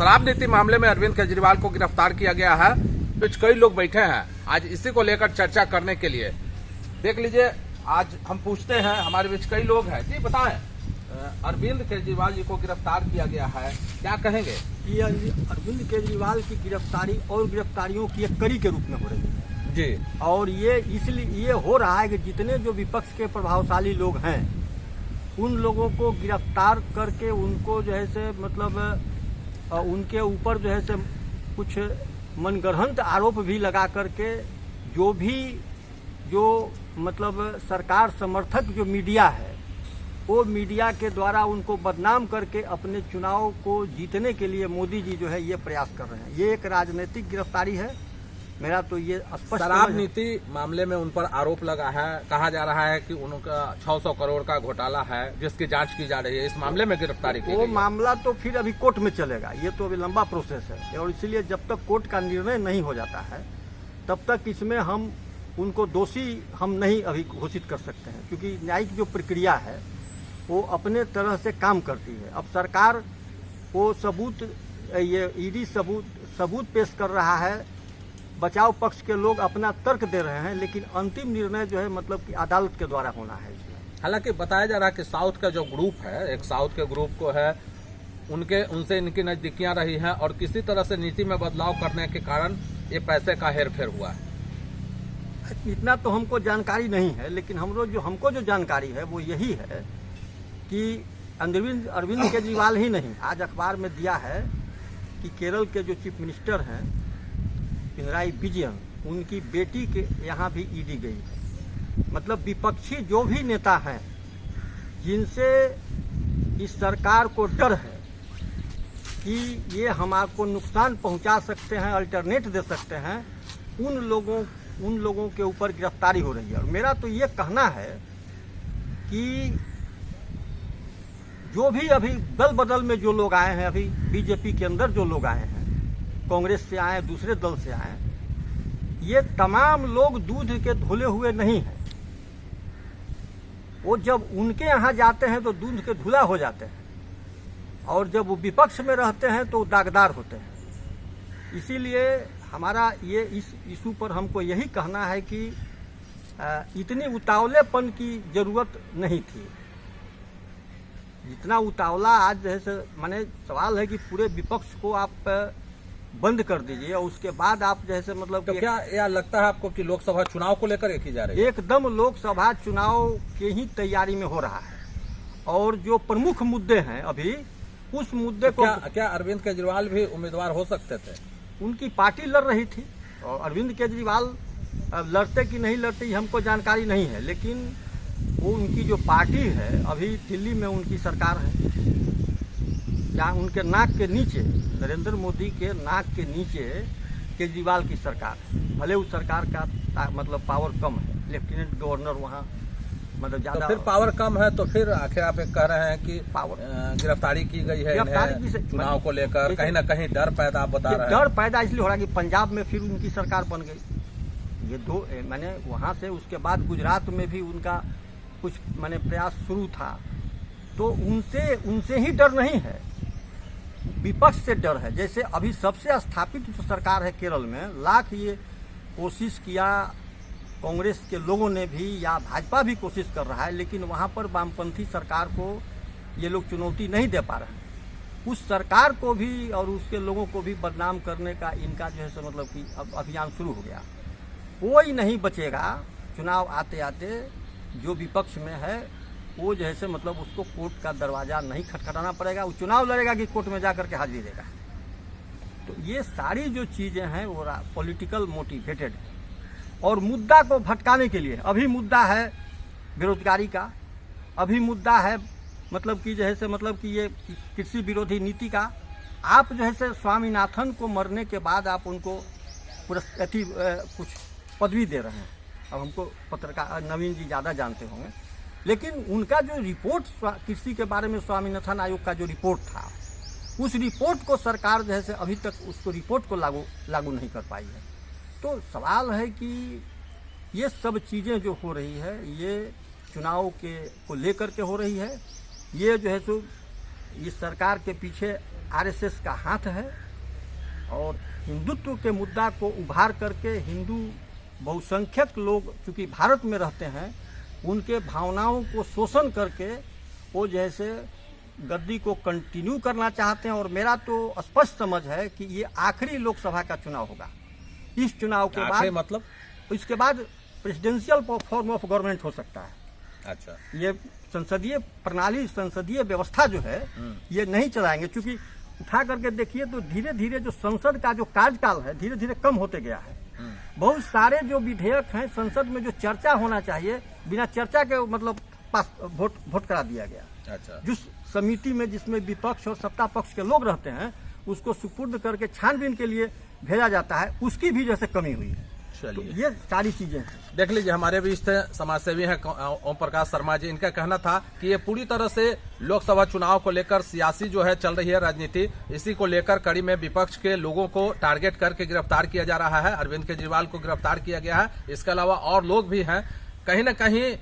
शराब नीति मामले में अरविंद केजरीवाल को गिरफ्तार किया गया है। कुछ कई लोग बैठे हैं आज इसी को लेकर चर्चा करने के लिए। देख लीजिए, आज हम पूछते हैं, हमारे बीच कई लोग हैं। जी बताएं, अरविंद केजरीवाल जी को गिरफ्तार किया गया है, क्या कहेंगे? कि अरविंद केजरीवाल की गिरफ्तारी और गिरफ्तारियों की एक कड़ी के रूप में हो रही है जी। और ये इसलिए ये हो रहा है कि जितने जो विपक्ष के प्रभावशाली लोग हैं उन लोगों को गिरफ्तार करके उनको जो है से मतलब उनके ऊपर जो है से कुछ मनगढ़ंत आरोप भी लगा करके जो मतलब सरकार समर्थक जो मीडिया है वो मीडिया के द्वारा उनको बदनाम करके अपने चुनाव को जीतने के लिए मोदी जी जो है ये प्रयास कर रहे हैं। ये एक राजनीतिक गिरफ्तारी है। मेरा तो ये स्पष्ट शराब नीति मामले में उन पर आरोप लगा है, कहा जा रहा है कि उनका 600 करोड़ का घोटाला है जिसकी जांच की जा रही है। इस मामले में गिरफ्तारी की वो मामला तो फिर अभी कोर्ट में चलेगा। ये तो अभी लंबा प्रोसेस है और इसलिए जब तक कोर्ट का निर्णय नहीं हो जाता है तब तक इसमें हम उनको दोषी हम नहीं अभी घोषित कर सकते हैं, क्योंकि न्यायिक जो प्रक्रिया है वो अपने तरह से काम करती है। अब सरकार वो सबूत ये ईडी सबूत पेश कर रहा है, बचाव पक्ष के लोग अपना तर्क दे रहे हैं, लेकिन अंतिम निर्णय जो है मतलब कि अदालत के द्वारा होना है इसमें। हालांकि बताया जा रहा है कि साउथ का जो ग्रुप है, एक साउथ के ग्रुप को है, उनसे इनकी नजदीकियां रही हैं और किसी तरह से नीति में बदलाव करने के कारण ये पैसे का हेरफेर हुआ है। इतना तो हमको जानकारी नहीं है, लेकिन हमको जो जानकारी है वो यही है कि अरविंद केजरीवाल ही नहीं, आज अखबार में दिया है कि केरल के जो चीफ मिनिस्टर हैं पिनराई विजयन, उनकी बेटी के यहाँ भी ईडी गई है। मतलब विपक्षी जो भी नेता हैं जिनसे इस सरकार को डर है कि ये हम आपको नुकसान पहुंचा सकते हैं, अल्टरनेट दे सकते हैं, उन लोगों के ऊपर गिरफ्तारी हो रही है। और मेरा तो ये कहना है कि जो भी अभी दल बदल में जो लोग आए हैं, अभी बीजेपी के अंदर जो लोग आए हैं, कांग्रेस से आए, दूसरे दल से आए, ये तमाम लोग दूध के धुले हुए नहीं हैं। वो जब उनके यहाँ जाते हैं तो दूध के धुला हो जाते हैं और जब वो विपक्ष में रहते हैं तो दागदार होते हैं। इसीलिए हमारा ये इस इशू पर हमको यही कहना है कि इतनी उतावलेपन की जरूरत नहीं थी। जितना उतावला आज जैसे माने सवाल है कि पूरे विपक्ष को आप बंद कर दीजिए और उसके बाद आप जैसे मतलब तो क्या यह लगता है आपको कि लोकसभा चुनाव को लेकर की जा रही है? एकदम लोकसभा चुनाव के ही तैयारी में हो रहा है और जो प्रमुख मुद्दे हैं अभी उस मुद्दे तो को क्या अरविंद केजरीवाल भी उम्मीदवार हो सकते थे? उनकी पार्टी लड़ रही थी और अरविंद केजरीवाल लड़ते कि नहीं लड़ते हमको जानकारी नहीं है, लेकिन वो उनकी जो पार्टी है अभी दिल्ली में उनकी सरकार है, जहाँ उनके नाक के नीचे, नरेंद्र मोदी के नाक के नीचे केजरीवाल की सरकार है। भले उस सरकार का मतलब पावर कम है, लेफ्टिनेंट गवर्नर वहाँ मतलब ज्यादा। तो फिर पावर कम है तो फिर आखिर आप कह रहे हैं कि गिरफ्तारी की गई है चुनाव को लेकर, कहीं ना कहीं डर पैदा, आप बता रहे हैं। डर पैदा इसलिए हो रहा है कि पंजाब में फिर उनकी सरकार बन गई। ये दो मैंने वहाँ से उसके बाद गुजरात में भी उनका कुछ मैंने प्रयास शुरू था, तो उनसे ही डर नहीं है, विपक्ष से डर है। जैसे अभी सबसे स्थापित जो सरकार है केरल में, लाख ये कोशिश किया कांग्रेस के लोगों ने भी या भाजपा भी कोशिश कर रहा है, लेकिन वहाँ पर वामपंथी सरकार को ये लोग चुनौती नहीं दे पा रहे हैं। उस सरकार को भी और उसके लोगों को भी बदनाम करने का इनका जो है सो मतलब कि अब अभियान शुरू हो गया। कोई नहीं बचेगा। चुनाव आते आते जो विपक्ष में है वो जो है से मतलब उसको कोर्ट का दरवाजा नहीं खटखटाना पड़ेगा, वो चुनाव लड़ेगा कि कोर्ट में जाकर के हाजिरी देगा। तो ये सारी जो चीजें हैं वो पॉलिटिकल मोटिवेटेड है और मुद्दा को भटकाने के लिए। अभी मुद्दा है बेरोजगारी का, अभी मुद्दा है मतलब कि जो है से मतलब कि ये कृषि विरोधी नीति का। आप जो है से स्वामीनाथन को मरने के बाद आप उनको कुछ पदवी दे रहे हैं। अब हमको पत्रकार नवीन जी ज़्यादा जानते होंगे, लेकिन उनका जो रिपोर्ट कृषि के बारे में स्वामीनाथन आयोग का जो रिपोर्ट था, उस रिपोर्ट को सरकार जो है से अभी तक उसको रिपोर्ट को लागू नहीं कर पाई है। तो सवाल है कि ये सब चीज़ें जो हो रही है ये चुनाव को लेकर के हो रही है। ये जो है सो इस सरकार के पीछे आरएसएस का हाथ है और हिंदुत्व के मुद्दा को उभार करके हिंदू बहुसंख्यक लोग चूंकि भारत में रहते हैं, उनके भावनाओं को शोषण करके वो जैसे गद्दी को कंटिन्यू करना चाहते हैं। और मेरा तो स्पष्ट समझ है कि ये आखिरी लोकसभा का चुनाव होगा। इस चुनाव के बाद मतलब इसके बाद प्रेसिडेंशियल फॉर्म ऑफ गवर्नमेंट हो सकता है। अच्छा, ये संसदीय प्रणाली, संसदीय व्यवस्था जो है ये नहीं चलाएंगे, क्योंकि उठा करके देखिए तो धीरे धीरे जो संसद का जो कार्यकाल है धीरे धीरे कम होते गया है। बहुत सारे जो विधेयक हैं संसद में जो चर्चा होना चाहिए, बिना चर्चा के मतलब पास वोट करा दिया गया। अच्छा, जिस समिति में जिसमें विपक्ष और सत्ता पक्ष के लोग रहते हैं उसको सुपुर्द करके छानबीन के लिए भेजा जाता है, उसकी भी जैसे कमी हुई है। तो ये सारी चीजें हैं। देख लीजिए, हमारे बीच समाजसेवी हैं ओम प्रकाश शर्मा जी। इनका कहना था कि ये पूरी तरह से लोकसभा चुनाव को लेकर सियासी जो है चल रही है राजनीति, इसी को लेकर कड़ी में विपक्ष के लोगों को टारगेट करके गिरफ्तार किया जा रहा है। अरविंद केजरीवाल को गिरफ्तार किया गया है, इसके अलावा और लोग भी हैं। कहीं न कहीं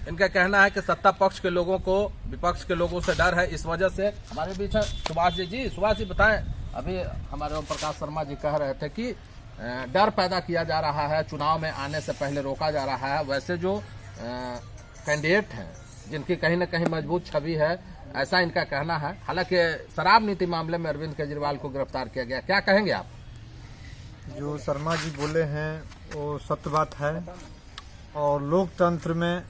इनका कहना है कि सत्ता पक्ष के लोगों को विपक्ष के लोगों से डर है, इस वजह से। हमारे बीच है सुभाष जी। सुभाष जी बताएं, अभी हमारे ओम प्रकाश शर्मा जी कह रहे थे कि डर पैदा किया जा रहा है, चुनाव में आने से पहले रोका जा रहा है। वैसे जो कैंडिडेट हैं जिनकी कहीं न कहीं मजबूत छवि है, ऐसा इनका कहना है। हालांकि शराब नीति मामले में अरविंद केजरीवाल को गिरफ्तार किया गया, क्या कहेंगे आप? जो शर्मा जी बोले हैं वो सत्य बात है और लोकतंत्र में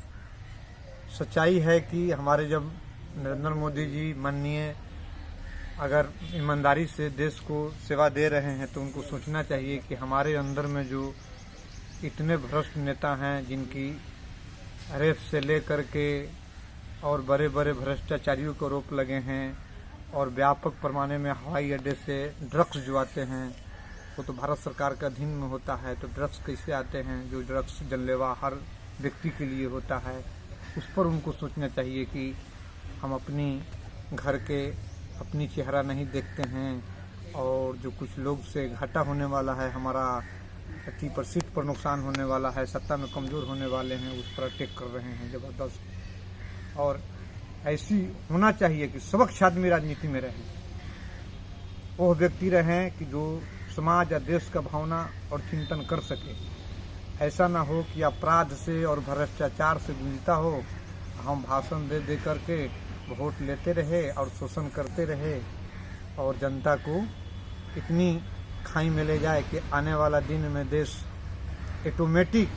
सच्चाई है कि हमारे जब नरेंद्र मोदी जी माननीय अगर ईमानदारी से देश को सेवा दे रहे हैं तो उनको सोचना चाहिए कि हमारे अंदर में जो इतने भ्रष्ट नेता हैं जिनकी रेप से लेकर के और बड़े बड़े भ्रष्टाचारियों को आरोप लगे हैं और व्यापक पैमाने में हवाई अड्डे से ड्रग्स जो आते हैं वो तो भारत सरकार के अधीन में होता है। तो ड्रग्स कैसे आते हैं? जो ड्रग्स जानलेवा हर व्यक्ति के लिए होता है, उस पर उनको सोचना चाहिए कि हम अपनी घर के अपनी चेहरा नहीं देखते हैं और जो कुछ लोग से घाटा होने वाला है, हमारा 30% पर नुकसान होने वाला है, सत्ता में कमज़ोर होने वाले हैं, उस पर अटैक कर रहे हैं ज़बरदस्त। और ऐसी होना चाहिए कि स्वच्छ आदमी राजनीति में रहे, वो व्यक्ति रहें कि जो समाज या देश का भावना और चिंतन कर सके। ऐसा ना हो कि अपराध से और भ्रष्टाचार से गूंजता हो, हम भाषण दे दे करके वोट लेते रहे और शोषण करते रहे और जनता को इतनी खाई में ले जाए कि आने वाला दिन में देश ऑटोमेटिक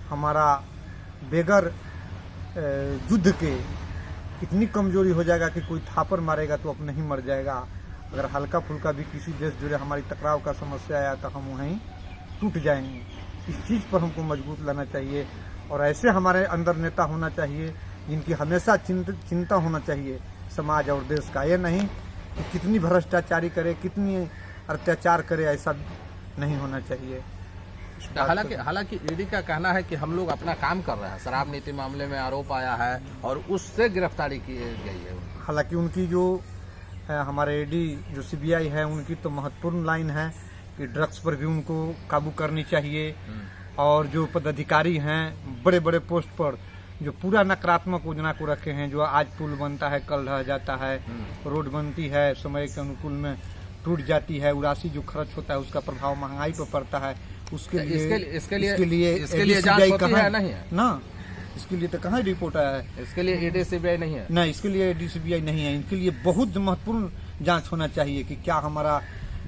हमारा बेगर युद्ध के इतनी कमजोरी हो जाएगा कि कोई थापर मारेगा तो अपने ही मर जाएगा। अगर हल्का फुल्का भी किसी देश जुड़े हमारी टकराव का समस्या आया तो हम वहीं टूट जाएंगे। इस चीज़ पर हमको मजबूत लाना चाहिए और ऐसे हमारे अंदर नेता होना चाहिए जिनकी हमेशा चिंता होना चाहिए समाज और देश का। ये नहीं कि कितनी भ्रष्टाचारी करे, कितनी अत्याचार करे, ऐसा नहीं होना चाहिए। हालांकि ईडी का कहना है कि हम लोग अपना काम कर रहे हैं। शराब नीति मामले में आरोप आया है और उससे गिरफ्तारी की गई है। हालांकि उनकी जो हमारे ईडी जो सीबीआई है उनकी तो महत्वपूर्ण लाइन है कि ड्रग्स पर भी उनको काबू करनी चाहिए और जो पदाधिकारी हैं बड़े बड़े पोस्ट पर जो पूरा नकारात्मक योजना को रखे हैं, जो आज पुल बनता है कल ढह जाता है, रोड बनती है समय के अनुकूल में टूट जाती है, उरासी जो खर्च होता है उसका प्रभाव महंगाई पर पड़ता है, उसके लिए जांच होती है नहीं है ना। इसके लिए तो कहाँ रिपोर्ट आया है? इसके लिए ईडी सीबीआई नहीं है ना, इसके लिए ईडी सीबीआई नहीं है। इनके लिए बहुत महत्वपूर्ण जांच होना चाहिए कि क्या हमारा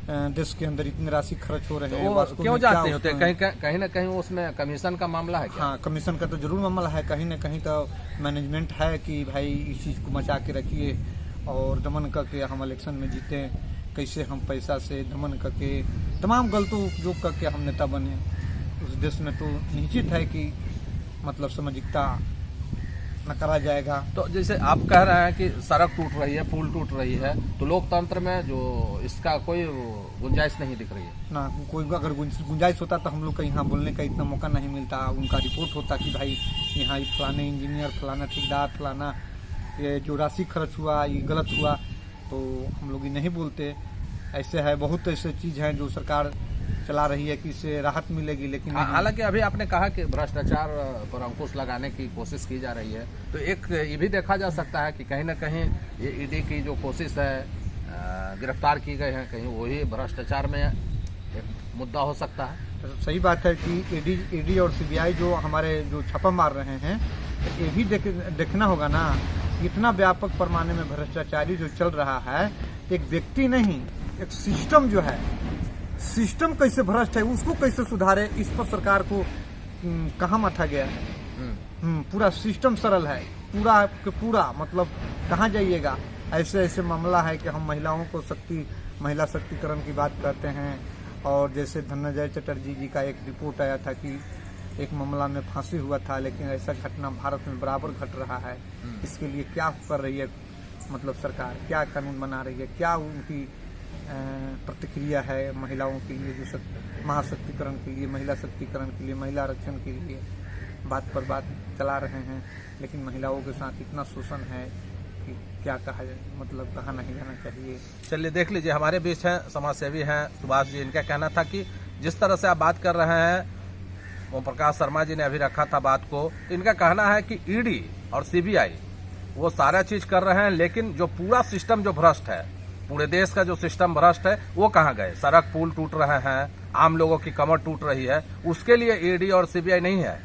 देश के अंदर इतनी राशि खर्च हो रहे हैं, तो क्यों जाते होते हैं? कहीं ना कहीं उसमें कमीशन का मामला है क्या? हाँ, कमीशन का तो जरूर मामला है। कहीं ना कहीं तो मैनेजमेंट है कि भाई इस चीज़ को बचा के रखिए और दमन करके हम इलेक्शन में जीते, कैसे हम पैसा से दमन करके तमाम गलतों उपयोग करके हम नेता बने। उस देश में तो निश्चित है कि मतलब सामाजिकता न करा जाएगा। तो जैसे आप कह रहे हैं कि सड़क टूट रही है, पुल टूट रही है, तो लोकतंत्र में जो इसका कोई गुंजाइश नहीं दिख रही है ना। कोई अगर गुंजाइश होता तो हम लोग का यहाँ बोलने का इतना मौका नहीं मिलता। उनका रिपोर्ट होता कि भाई यहाँ फलाने इंजीनियर, फलाना ठेकेदार, फलाना ये जो राशि खर्च हुआ ये गलत हुआ, तो हम लोग ये नहीं बोलते। ऐसे है, बहुत ऐसे चीज़ हैं जो सरकार चला रही है कि इससे राहत मिलेगी, लेकिन हालांकि अभी आपने कहा कि भ्रष्टाचार पर अंकुश लगाने की कोशिश की जा रही है, तो एक ये भी देखा जा सकता है कि कहीं ना कहीं ये ईडी की जो कोशिश है गिरफ्तार किए गए हैं, कहीं वही भ्रष्टाचार में एक मुद्दा हो सकता है। तो सही बात है कि ईडी और सीबीआई जो हमारे जो छापा मार रहे हैं, तो ये भी देखना होगा ना, इतना व्यापक पैमाने में भ्रष्टाचारी जो चल रहा है, एक व्यक्ति नहीं, एक सिस्टम जो है, सिस्टम कैसे भ्रष्ट है उसको कैसे सुधारे, इस पर सरकार को कहाँ मथा गया है। पूरा सिस्टम सरल है, पूरा के पूरा, मतलब कहाँ जाइएगा। ऐसे ऐसे मामला है कि हम महिलाओं को महिला शक्तिकरण की बात करते हैं, और जैसे धनंजय चटर्जी जी का एक रिपोर्ट आया था कि एक मामला में फांसी हुआ था, लेकिन ऐसा घटना भारत में बराबर घट रहा है। इसके लिए क्या कर रही है मतलब सरकार, क्या कानून बना रही है, क्या उनकी प्रतिक्रिया है महिलाओं के लिए, जो महाशक्तिकरण के लिए, महिला शक्तिकरण के लिए, महिला आरक्षण के लिए बात पर बात चला रहे हैं, लेकिन महिलाओं के साथ इतना शोषण है कि क्या कहा जाए, मतलब कहा नहीं जाना चाहिए। चलिए देख लीजिए, हमारे बीच हैं समाजसेवी हैं सुभाष जी। इनका कहना था कि जिस तरह से आप बात कर रहे हैं, ओम प्रकाश शर्मा जी ने अभी रखा था बात को, तो इनका कहना है कि ईडी और सीबीआई वो सारा चीज कर रहे हैं, लेकिन जो पूरा सिस्टम जो भ्रष्ट है, पूरे देश का जो सिस्टम भ्रष्ट है, वो कहाँ गए। सड़क पुल टूट रहे हैं, आम लोगों की कमर टूट रही है, उसके लिए ईडी और सीबीआई नहीं है।